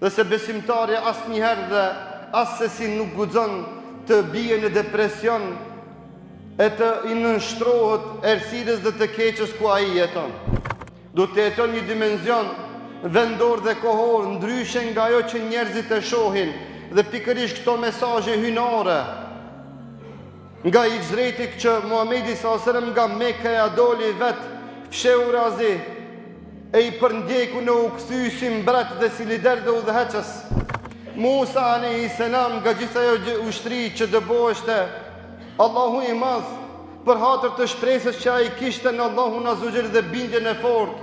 Dhe se besimtari asë njëherë dhe asë se si nuk guxon të bie në depresion e të i nënshtrohet errësirës dhe të keqës ku ai jeton. Do të jeton një dimension vendor dhe kohor ndryshe nga ajo që njerëzit e shohin, dhe pikërisht këto mesazhe hynare nga i xhreti që Muhamedi s.a.s. nga Mekka ja doli vet fsheu razi e i përndjeku në u kthy si mbret dhe si lider dhe udhëheqës. Musa a.s. nga gjitha ajo ushtri që dëboheshte, Allahu i madh për hatër të shpresës që ai kishte në Allahun azza wa jall dhe bindjen e fortë,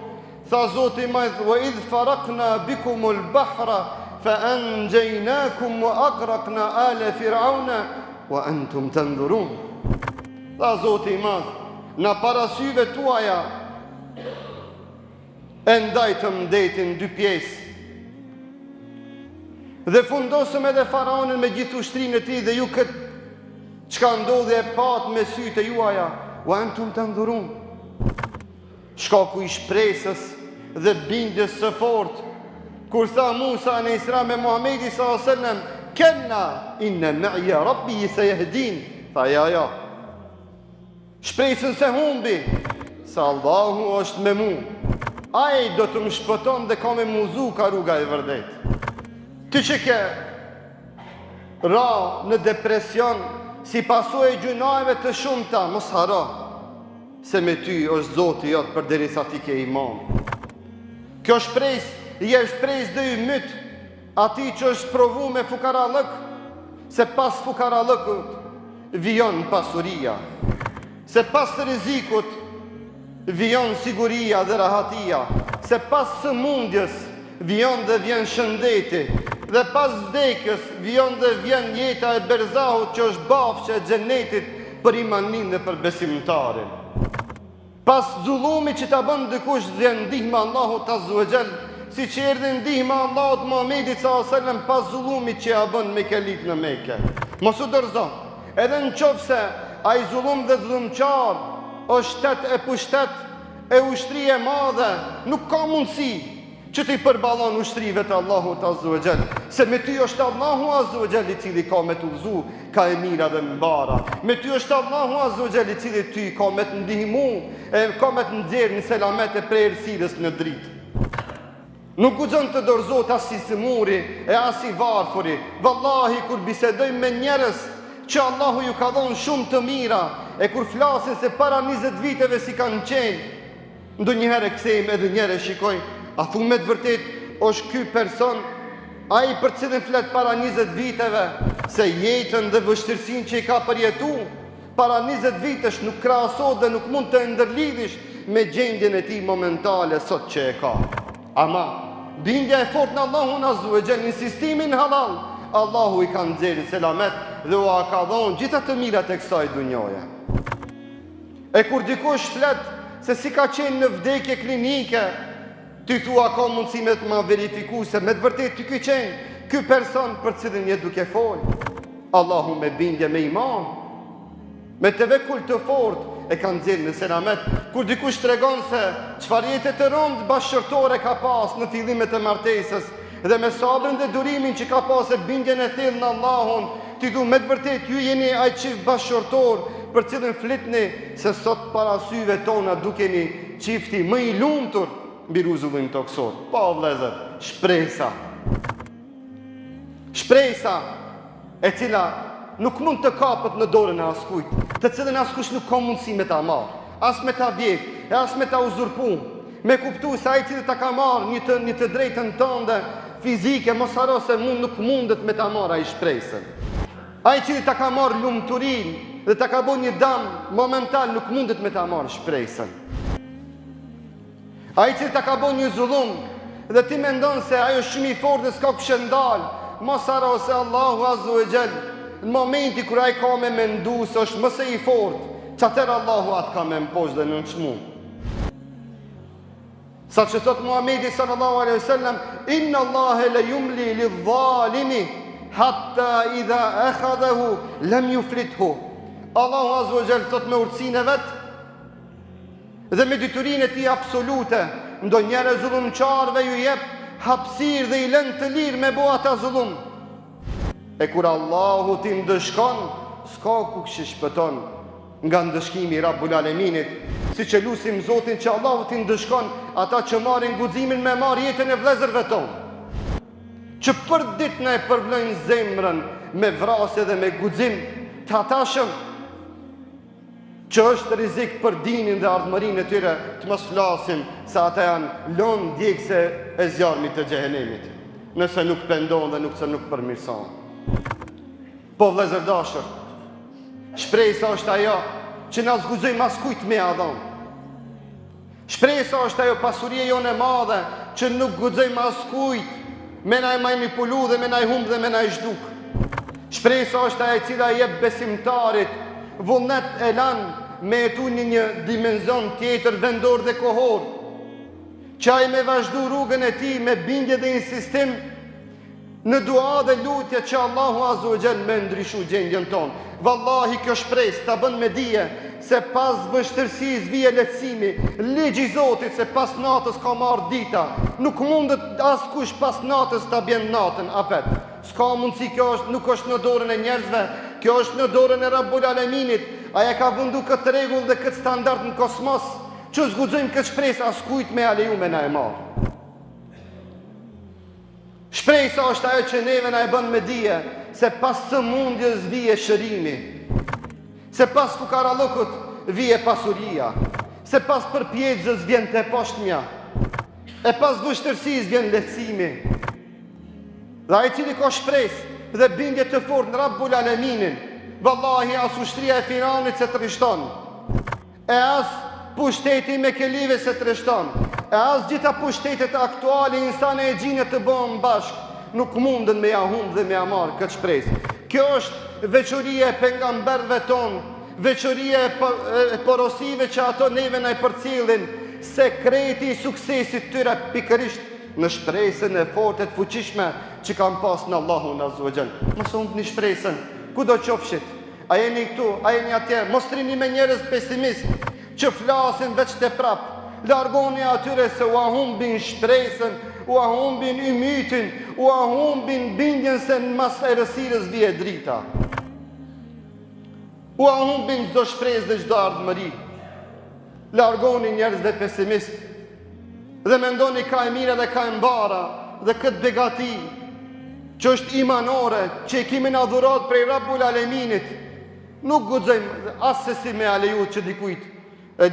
tha Zoti i madh: "Wa idh faraqna bikumul bahra fa anjaynakum wa aghraqna ala fir'auna wa antum tanzurun." Tha Zoti i madh, në parasyve tuaja e ndajtëm detin dy pjesë dhe fundosëm edhe faraonin me gjithë ushtrinë e tij, dhe ju këtë çka ndodhi e pat me sytë juaja, wa antum tanzurun. Shkaku i shpresës dhe bindjes së fortë kur tha Musa në Isra me Muhamedi s.a.s. "Kenna inna ma'iya rabbi sayahdin." Tha ja. Shpresën se humbi, se Allahu është me mu. Ai do të më shpëton dhe ka me muzu ka rruga e vërdet. Ty që ke ra në depresion si pasojë e gjunajve të shumta, mos haro se me ty është Zoti jot përderisa ti ke iman. Kjo shpresë je shpresë dhe i myt ati që është provu me fukarallëk, se pas fukarallëkut vijon pasuria, se pas rrezikut vijon siguria dhe rahatia, se pas sëmundjes vijon dhe vjen shëndeti, dhe pas vdekjes vijon dhe vjen jeta e berzahut që është bafshë e xhenetit për imanin dhe për besimtarin. Pas zullumi që ta bën dikush vjen ndihma Allahut azza wa jall, si që erdhi ndihma Allahut Muhamedit s.a.s. pas zullumit që ja bën me kelik në Mekë. Mos u dorëzo, edhe në qofse ai zullum dhe zullumqar është shtet e pushtet e ushtri e madhe, nuk ka mundësi që ti përballon ushtrive të Allahut azza wa jall, se me ty është Allahu azza wa jall i cili ka me të udhëzu ka e mira dhe mbara. Me ty është Allahu azza wa jall i cili ty ka me të ndihmu e ka me të nxjerrë në selamet e prej errësirës në dritë. Nuk guxon të dorëzohet as si sëmuri e as si varfuri. Vallahi kur bisedojmë me njerëz që Allahu ju ka dhënë shumë të mira, e kur flasin se para 20 viteve si kanë qenë, ndonjëherë kthejmë edhe njerëz shikoj, a thumë me të vërtet është ky person ai për cilin flet para 20 viteve, se jetën dhe vështirësinë që i ka përjetu para 20 vitesh nuk krahasohet dhe nuk mund të ndërlidhish me gjendjen e tij momentale sot që e ka. Ama bindja e fortë në Allahun azza wa jall, insistimin halal, Allahu i ka nxjerrë selamet dhe u ka dhënë gjitha të mirat e kësaj dunjoje. E kur dikush flet se si ka qenë në vdekje klinike, ti thua ka mundësi me të ma verifiku se me të vërtet ty ky qenë ky person për cilin je duke fol. Allahu me bindje me iman, me tevekul të fort e kanë nxjerrë në selamet. Kur dikush tregon se çfarë jete të rëndë bashkëshortore ka pas në fillimet e martesës dhe me sabrin dhe durimin që ka pas e bindjen e thellë në Allahun, ti thu me të vërtet ju jeni ai çift bashkëshortor për cilën flitni se sot para syve tona dukeni çifti më i lumtur mbi rruzullim toksor. Pa vëllezër, shpresa e cila nuk mund të kapët në dorën e askujt, të cilën askush nuk ka mundësi me ta marrë, as me ta vjedh, e as me ta uzurpu, me kuptu se ai cili ta ka marrë një të drejtën tënde fizike, mos haro se nuk mundet me ta marrë ai shpresën. Ai cili ta ka marrë lumturinë dhe ta ka bën një dëm momental nuk mundet me ta marrë shpresën. Ai cili ta ka bën një zullum dhe ti mendon se ajo është shumë i fortë dhe s'ka kush e ndal, mos haro se Allahu azza wa jall në momenti kur ai ka me mendu se është më së i fortë, çatër Allahu atë ka me mposh dhe në çmu. Sa që thot Muhamedi sallallahu alaihi wasallam, inna Allahe la yumli lidh-dhalimi hatta idha akhadhahu lam yuflithu. Allahu azza wa jall thot me urtësinë e vet dhe me diturinë e tij absolute, ndonjëherë zullumçarëve ju jep hapësirë dhe i lën të lirë me bo ata zullum. E kur Allahu ti ndëshkon, s'ka ku kështë shpëton nga ndëshkimi i Rabbul Aleminit, si që lusim Zotin që Allahu ti ndëshkon ata që marrin guximin me marrë jetën e vëllezërve tonë, që për ditë na e përvlojnë zemrën me vrasje dhe me guxim të atashëm, që është rrezik për dinin dhe ardhmërinë e tyre, të mos flasim se ata janë lënë djegëse e zjarmit të xhehenemit, nëse nuk pendon dhe nuk përmirëson. Po vëllezër dashur, shpresa është ajo që na zguzojmë askujt me adhon. Shpresa është ajo pasuria jonë e madhe që nuk guxojmë askujt me na e manipulu dhe me na e humb dhe me na e zhduk. Shpresa është ajo e cila jep besimtarit vullnet e lan me jetu një dimenzion tjetër vendor dhe kohor, që ai me vazhdu rrugën e tij me bindje dhe insistim në dua dhe lutje që Allahu Azza wa Jall me ndryshu gjendjen tonë. Vallahi kjo shpresë ta bën me dije se pas vështirësisë vije lehtësimi. Ligji i Zotit se pas natës ka marrë dita. Nuk mundet askush pas natës ta bjen natën, apet. S'ka mundësi, kjo nuk është në dorën e njerëzve, kjo është në dorën e Rabbul Aleminit. Ai ka vëndu këtë rregull dhe këtë standard në kosmos, që zguxojmë këtë shpresë askujt me aleju me na e marr. Shpresa është ajo që neve na e bën me dije se pas sëmundjes vije shërimi, se pas fukarallëkut vije pasuria, se pas përpjekjes vjen të poshtmja, e pas vështirësisë vjen lehtësimi. Dhe ai cili ka shpresë dhe bindje të fortë në Rabbul Aleminin, vallahi as ushtria e Firavunit se trishton, e as pushteti me kelive se trishton, e as gjitha pushtetet aktuale insane e gjinë të bëhen bashkë, nuk mundën me ja humbë dhe me ja marrë këtë shpresë. Kjo është veçoria e pejgamberëve tonë, veçoria e porosive që ato neve na i përcjellin, sekreti i suksesit tyre pikërisht në shpresën e fortë të fuqishme që kanë pas në Allahun Azza wa Jall. Mos humbni shpresën, kudo qofshit. A jeni këtu, a jeni atje, mos rini me njerëz pesimist që flasin veç të prap. Largoni atyre se u humbin shpresën, u humbin ymytin, u humbin bindjen se në mas errësirës vije drita. U humbin çdo shpresë dhe çdo ardhmëri. Largoni njerëz dhe pesimist dhe mendoni ka e mira dhe ka e mbara dhe këtë begati që është imanore, që i kemi në adhurat prej Rabbul Aleminit, nuk guxojmë asesi me aleju që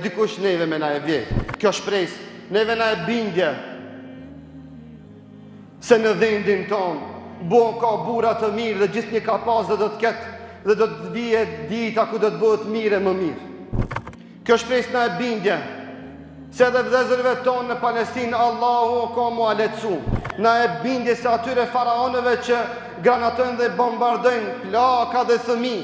dikush neve me na e vje. Kjo shpresë neve na e bindje se në vendin tonë bon ka bura të mirë dhe gjithë një ka pas dhe do të ketë dhe do të vije dita ku do të bëhet mirë e më mirë. Kjo shpresë na e bindje se edhe vëllezërve tonë në Palestinë Allahu ka mu aletsu. Na e bindje se atyre faraonëve që granatojnë dhe bombardojnë plaka dhe fëmi,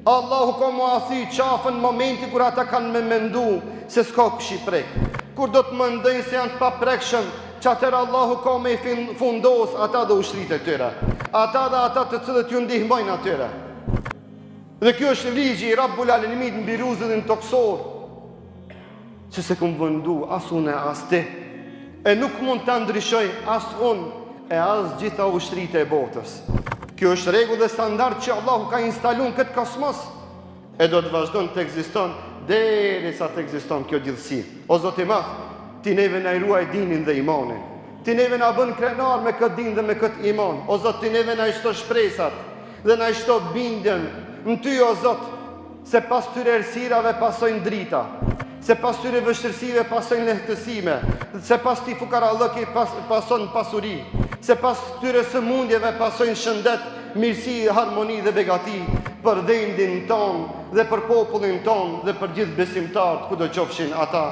Allahu ka mu athy qafën në momenti kur ata kanë me mendu se s'ka kush i prek. Kur do të mendojnë se janë të paprekshëm, që atër Allahu ka me i fundos ata dhe ushtrit e tyre, ata dhe ata të cilët ju ndihmojnë atyre. Dhe kjo është ligji i Rabbul Alemit në biruzën në toksor, që se këmë vëndu as unë e as ti, e nuk mund të ndryshoj as unë e as gjitha ushtrit e botës. Kjo është rregull dhe standard që Allahu ka instaluar në këtë kosmos e do të vazhdon të ekziston derisa të ekziston kjo gjithësi. O Zoti i Madh, ti neve na i ruaj dinin dhe imanin. Ti neve na bën krenar me këtë din dhe me këtë iman. O Zot, ti neve na i shto shpresat dhe na i shto bindjen në ty, o Zot, se pas tyre errësirave pasojnë drita, se pas tyre vështirësive pasojnë lehtësime, se pas ti fukarallëki pason pasuri, se pas tyre sëmundjeve pasojnë shëndet, mirësi, harmoni dhe begati për vendin ton dhe për popullin ton dhe për gjithë besimtarët kudo qofshin ata.